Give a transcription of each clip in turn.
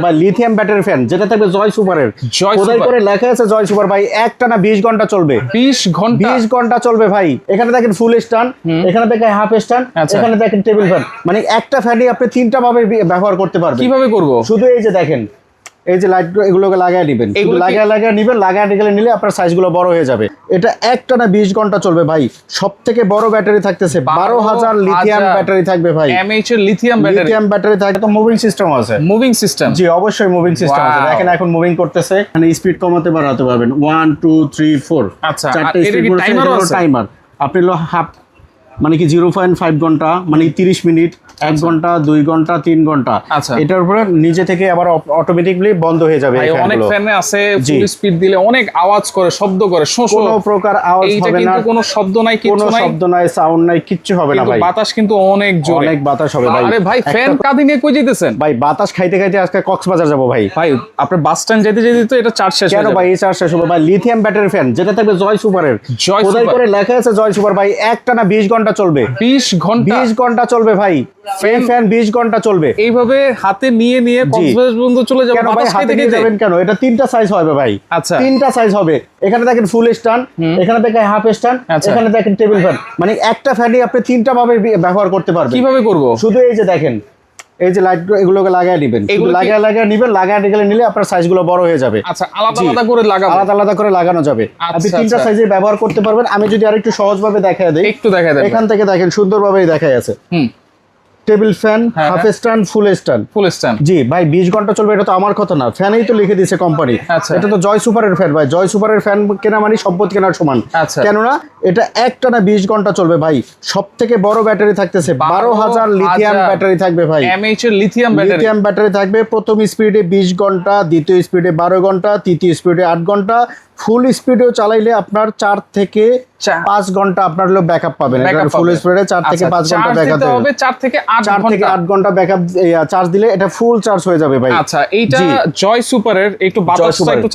ভাই lithium battery fan যেটা থাকবে জয় সুপারের, খোদাই করে লেখা আছে জয় সুপার ভাই, একটানা 20 ঘন্টা চলবে। 20 ঘন্টা চলবে ভাই। এখানে দেখেন ফুল স্ট্যান্ড, এখানে দেখেন হাফ স্ট্যান্ড, এখানে দেখেন টেবিল ফ্যান, মানে একটা ফ্যানই আপনি তিনটা ভাবে ব্যবহার করতে পারবেন। কিভাবে করব? শুধু এই যে দেখেন, এই যে লাইট এগুলোকে লাগায় নেবেন, লাগায় নিবেন, লাগায় নিলে আপনার সাইজগুলো বড় হয়ে যাবে। এটা একটানা 20 ঘন্টা চলবে ভাই। সবথেকে বড় ব্যাটারি থাকতেছে 12,000 লিথিয়াম ব্যাটারি থাকবে ভাই। এমএইচ এর লিথিয়াম ব্যাটারি থাকে। তো মুভিং সিস্টেম আছে। Moving system? জি অবশ্যই মুভিং সিস্টেম আছে। দেখেন এখন মুভিং করতেছে, মানে স্পিড কমাতে বাড়াতে পারবেন। 1 2 3 4 আচ্ছা, চারটি এর কি টাইমার আছে? টাইমার আপনি হাফ মানে কি 0.5 ঘন্টা, মানে 30 মিনিট, 1 ঘন্টা, 2 ঘন্টা, 3 ঘন্টা। আচ্ছা, এটার উপরে নিজে থেকে আবার অটোমেটিকলি বন্ধ হয়ে যাবে। অনেক ফ্যানে আছে ফুল স্পিড দিলে অনেক আওয়াজ করে, শব্দ করে, কোনো প্রকার আওয়াজ হবে না, কোনো শব্দ নাই, কোনো শব্দ নাই, সাউন্ড নাই, কিচ্ছু হবে না ভাই। বাতাস কিন্তু অনেক জোরে, অনেক বাতাস হবে ভাই। আরে ভাই ফ্যান কাঁদি নিয়ে কই যাইতেছেন ভাই? বাতাস খাইতে খাইতে আজকে কক্সবাজার যাব ভাই। ভাই আপনার বাস স্ট্যান্ড যেতে তো এটা চার্জ শেষ কেন ভাই? এই চার্জ শেষ হবে ভাই। লিথিয়াম ব্যাটারি ফ্যান যেটা থাকবে জয় সুপারের, খোদাই করে লেখা আছে জয় সুপার ভাই, একটানা 20 ঘন্টা চলবে। 20 ঘন্টা চলবে ভাই। ফ্যান 20 ঘন্টা চলবে। এইভাবে হাতে নিয়ে কক্সবাজার পর্যন্ত চলে যাবে। কেন ভাই হাতে নিয়ে যাবেন কেন? এটা তিনটা সাইজ হবে ভাই। আচ্ছা, তিনটা সাইজ হবে। এখানে দেখেন ফুল স্ট্যান্ড, এখানে দেখেন হাফ স্ট্যান্ড, এখানে দেখেন টেবিল ফ্যান, মানে একটা ফ্যানই আপনি তিনটা ভাবে ব্যবহার করতে পারবেন। কিভাবে করব? শুধু এই যে দেখেন, এই যে লাইট এগুলোকে লাগায় নিবেন, লাগায় নিলে আপনার সাইজগুলো বড় হয়ে যাবে। আচ্ছা, আলাদা আলাদা করে লাগানো যাবে। আপনি তিনটা সাইজে ব্যবহার করতে পারবেন। আমি যদি আরেকটু সহজভাবে দেখায় দেই, একটু দেখায় দেন। এখান থেকে দেখেন সুন্দরভাবেই দেখাই আছে। Table fan, half stand, full stand. জি ভাই 20 ঘন্টা চলবে। এটা তো আমার কথা না, ফ্যানেই তো লিখে দিয়েছে কোম্পানি। এটা তো জয় সুপারের ফ্যান ভাই। জয় সুপারের ফ্যান কেনা মানে সম্পদ কেনার সমান। কেননা এটা একটানা 20 ঘন্টা চলবে ভাই। সবথেকে বড় ব্যাটারি থাকতেছে 12,000 লিথিয়াম ব্যাটারি থাকবে ভাই। এমএইচ এর লিথিয়াম ব্যাটারি থাকবে। প্রথম স্পিডে 20 ঘন্টা, দ্বিতীয় স্পিডে 12 ঘন্টা, তৃতীয় স্পিডে 8 ঘন্টা। ফুল স্পিডেও চালাইলে আপনার 4 থেকে 5 ঘন্টা আপনার হলো ব্যাকআপ পাবেন। ফুল স্পিডে 4 থেকে 5 ঘন্টা ব্যাকআপ হবে। 4 থেকে 8 ঘন্টা ব্যাকআপ চার্জ দিলে এটা ফুল চার্জ হয়ে যাবে ভাই। আচ্ছা, এইটা জয় সুপারের একটু বাতাসটা একটু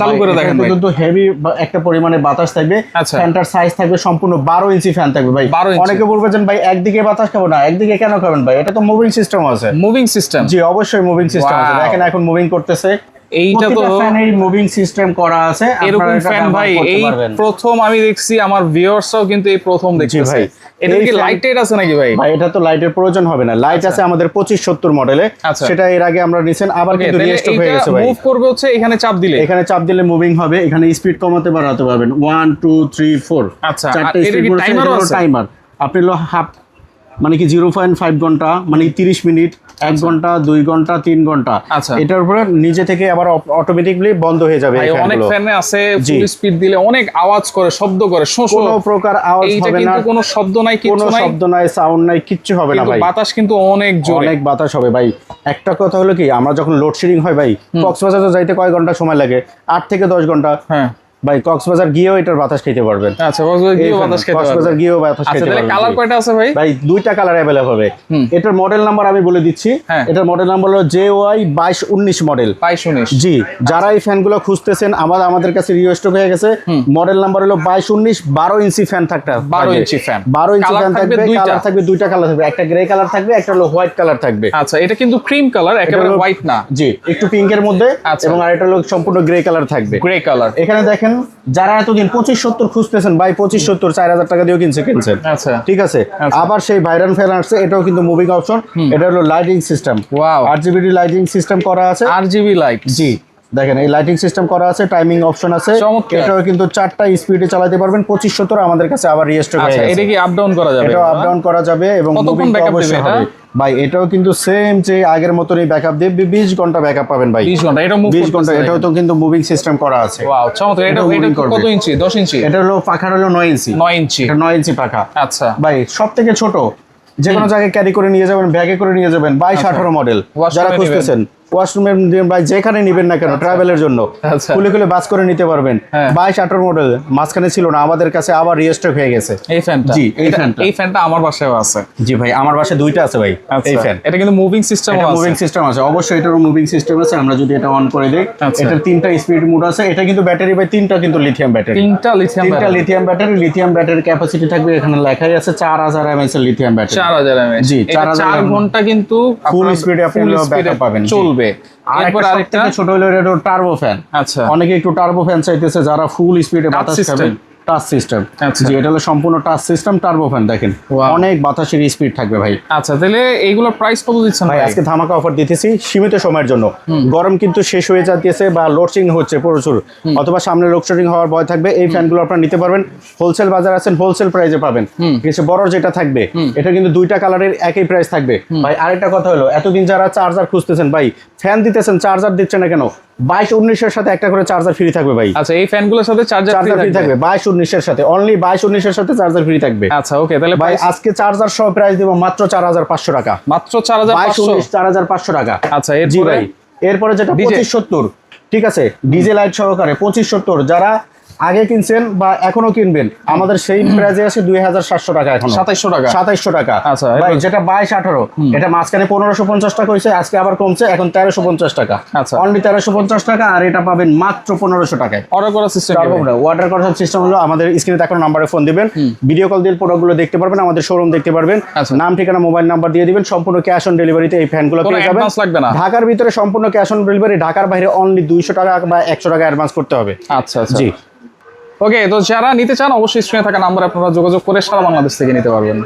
চালু করে দেখেন ভাই। কিন্তু হেভি একটা পরিমাণে বাতাস থাকবে। ফ্যানটার সাইজ থাকবে সম্পূর্ণ 12 ইঞ্চি ফ্যান থাকবে ভাই। অনেকে বলবে যে ভাই একদিকে বাতাস খাবো না, একদিকে কেন খাবেন ভাই? এটা তো মুভিং সিস্টেম আছে। Moving system? জি অবশ্যই মুভিং সিস্টেম আছে। দেখেন এখন মুভিং করতেছে। এইটা তো ফ্যানের মুভিং সিস্টেম করা আছে। এরকম ফ্যান ভাই এই প্রথম আমি দেখছি, আমার ভিউয়ার্সরাও কিন্তু এই প্রথম দেখতেছে। এটা কি লাইটের আছে নাকি ভাই? ভাই এটা তো লাইটের প্রয়োজন হবে না। লাইট আছে আমাদের 2570 মডেলে। সেটা এর আগে আমরা নিছেন, আবার কিন্তু রিস্টক হয়ে গেছে ভাই। মুভ করবে হচ্ছে এখানে চাপ দিলে মুভিং হবে। এখানে স্পিড কমাতে বাড়াতে পারবেন। 1 2 3 4 আচ্ছা, চারটি এর কি টাইমার আপনি হাফ মানে কি 0.5 ঘন্টা, মানে 30 মিনিট, 1 ঘন্টা, 2 ঘন্টা, 3 ঘন্টা। এটার উপরে নিজে থেকে আবার অটোমেটিকলি বন্ধ হয়ে যাবে। অনেক ফ্যানে আছে ফুল স্পিড দিলে অনেক আওয়াজ করে, শব্দ করে, কোনো প্রকার আওয়াজ হবে না, কোনো শব্দ নাই, কোনো শব্দ নাই, সাউন্ড নাই, কিচ্ছু হবে না ভাই। বাতাস কিন্তু অনেক জোরে, অনেক বাতাস হবে ভাই। একটা কথা হলো কি, আমরা যখন লোডশেডিং হয় ভাই, কক্সবাজার যাইতে কয় ঘন্টা সময় লাগে? 8 থেকে 10 ঘন্টা। হ্যাঁ ভাই, কক্সবাজার গিয়েও এটার বাতাস খেতে পারবেন। আচ্ছা, কক্সবাজার গিয়েও বাতাস খেতে পারবেন। কালার কয়টা আছে ভাই? ভাই দুইটা কালার अवेलेबल হবে। এটার মডেল নাম্বার আমি বলে দিচ্ছি। এটার মডেল নাম্বার হলো JY 2219 মডেল। 2219। জি, যারা এই ফ্যানগুলো খুঁজতেছেন আমাদের কাছে রিস্টক হয়ে গেছে। মডেল নাম্বার হলো 2219। 12 ইঞ্চি ফ্যান থাকবে। 12 ইঞ্চি ফ্যান থাকবে। কালার থাকবে দুইটা কালার থাকবে, একটা গ্রে কালার থাকবে, একটা হলো হোয়াইট কালার থাকবে। আচ্ছা, এটা কিন্তু ক্রিম কালার, একেবারে হোয়াইট না। জি, একটু পিঙ্কের মধ্যে, এবং আরেকটা হলো সম্পূর্ণ গ্রে কালার থাকবে। Grey colour. এখানে দেখেন, যারা এতদিন 2570 খুঁজতেছেন ভাই, 2570 4000 টাকা দিয়েও কিনছেন। আচ্ছা, ঠিক আছে। আবার সেই ভাইরান ফ্যান আসছে, এটাও কিন্তু মুভিং অপশন। এটা হলো lighting system. Wow, RGB lighting system করা আছে। RGB light. জি দেখেন, এই লাইটিং সিস্টেম করা আছে, টাইমিং অপশন আছে। এটাও কিন্তু 4টা স্পিডে চালাতে পারবেন। 2570 আমাদের কাছে আবার রিস্টক হয়ে গেছে। এটা কি আপ ডাউন করা যাবে? এটাও আপ ডাউন করা যাবে, এবং মুভিং অবশ্যই হবে ভাই। এটাও কিন্তু সেম যে আগের মতনই ব্যাকআপ দিয়ে 20 ঘন্টা ব্যাকআপ পাবেন ভাই। 20 ঘন্টা এটা মুভ 20 ঘন্টা। এটাও তো কিন্তু মুভিং সিস্টেম করা আছে। ওয়াও, চমৎকার। এটা কত ইঞ্চি? 10 ইঞ্চি? এটা হলো পাখা হলো 9 ইঞ্চি। 9 ইঞ্চি। এটা 9 ইঞ্চি পাখা। আচ্ছা ভাই, সবথেকে ছোট, যে কোনো জায়গায় ক্যারি করে নিয়ে যাবেন, ব্যাগে করে নিয়ে যাবেন। 2218 মডেল যারা খুঁজতেছেন, ওয়াশরুমে ভাই যেখানে নিবেন না কেন, ট্রাভেলের জন্য খুলে বাস করে নিতে পারবেন। 2218 মডেল মাঝখানে ছিল না, আমাদের কাছে আবার রিস্টক হয়ে গেছে এই ফ্যানটা। জি, এই ফ্যানটা আমার বাসায়ও আছে। জি ভাই, আমার বাসায় দুইটা আছে ভাই এই ফ্যান। এটা কিন্তু মুভিং সিস্টেম আছে। মুভিং সিস্টেম আছে, অবশ্যই এটারও মুভিং সিস্টেম আছে। আমরা যদি এটা অন করে দেই, এটার 3টা স্পিড মোড আছে। এটা কিন্তু ব্যাটারি ভাই 3টা কিন্তু লিথিয়াম ব্যাটারি। 3টা lithium battery. Lithium battery capacity থাকবে, এখানে লেখাই আছে 4000 mAh এর লিথিয়াম ব্যাটারি। 4000 mAh। জি, 4 ঘন্টা কিন্তু ফুল স্পিডে আপনি ব্যাকআপ পাবেন। চলবে। চলবে। এরপর আরেকটা ছোট হলো এটা টার্বো ফ্যান। আচ্ছা, অনেকে একটু টার্বো ফ্যান চাইতেছে, যারা ফুল স্পিডে বাতাস খাবে। টাচ সিস্টেম, জি এটা হলো সম্পূর্ণ টাচ সিস্টেম টার্বো ফ্যান। দেখেন অনেক বাতাসের স্পিড থাকবে ভাই। আচ্ছা, তাহলে এইগুলোর প্রাইস কত দিচ্ছেন ভাই? আজকে ধামাকা অফার দিতেছি সীমিত সময়ের জন্য। গরম কিন্তু শেষ হয়ে যাচ্ছে বা লোডশেডিং হচ্ছে প্রচুর, অথবা সামনে লোডশেডিং হওয়ার ভয় থাকবে, এই ফ্যানগুলো আপনারা নিতে পারবেন। হোলসেল বাজার আছেন, হোলসেল প্রাইসে পাবেন। কিছু বড় যেটা থাকবে এটা কিন্তু দুইটা কালারের একই প্রাইস থাকবে ভাই। আরেকটা কথা হলো, এতদিন যারা চার্জার খুঁজতেছেন ভাই, ফ্যান দিতেছেন চার্জার দিচ্ছে না কেন? 22-19 এর সাথে একটা করে চার্জার ফ্রি থাকবে ভাই। আচ্ছা, এই ফ্যানগুলোর সাথে চার্জার ফ্রি থাকবে 22-19 এর সাথে, অনলি 22-19 এর সাথে চার্জার ফ্রি থাকবে। আচ্ছা, ওকে, তাহলে ভাই আজকে চার্জার সহ প্রাইস দিব মাত্র 4500 টাকা। মাত্র 4500 টাকা। আচ্ছা, জি ভাই। এরপরে যেটা 2570, ঠিক আছে, ডিজে লাইট সহকারে 2570, যারা আগে কিনছেন বা এখনো কিনবেন, আমাদের সেই প্রাইসে আছে 2700 টাকা, এখন 2700 টাকা। আচ্ছা ভাই যেটা 22-18, এটা মাঝখানে 1550 টাকা হয়েছে, আজকে আবার কমছে, এখন 1350 টাকা। আচ্ছা, অনলি 1350 টাকা, আর এটা পাবেন মাত্র 1500 টাকায়। অর্ডার করার সিস্টেম, অর্ডার করার সিস্টেম হলো আমাদের স্ক্রিনে দেখানো নম্বরে ফোন দিবেন, ভিডিও কল দিয়ে প্রোডাক্টগুলো দেখতে পারবেন, আমাদের শোরুম দেখতে পারবেন, নাম ঠিকানা মোবাইল নাম্বার দিয়ে দিবেন, সম্পূর্ণ ক্যাশ অন ডেলিভারিতে এই ফ্যানগুলো পেয়ে যাবেন। লাগবে না। ঢাকার ভিতরে সম্পূর্ণ ক্যাশ অন ডেলিভারি, ঢাকার বাইরে অনলি 200 টাকা বা 100 টাকা অ্যাডভান্স করতে হবে। আচ্ছা আচ্ছা, জি ওকে। তো যারা নিতে চান অবশ্যই স্ক্রিনে থাকা নাম্বারে আপনারা যোগাযোগ করে সারা বাংলাদেশ থেকে নিতে পারবেন।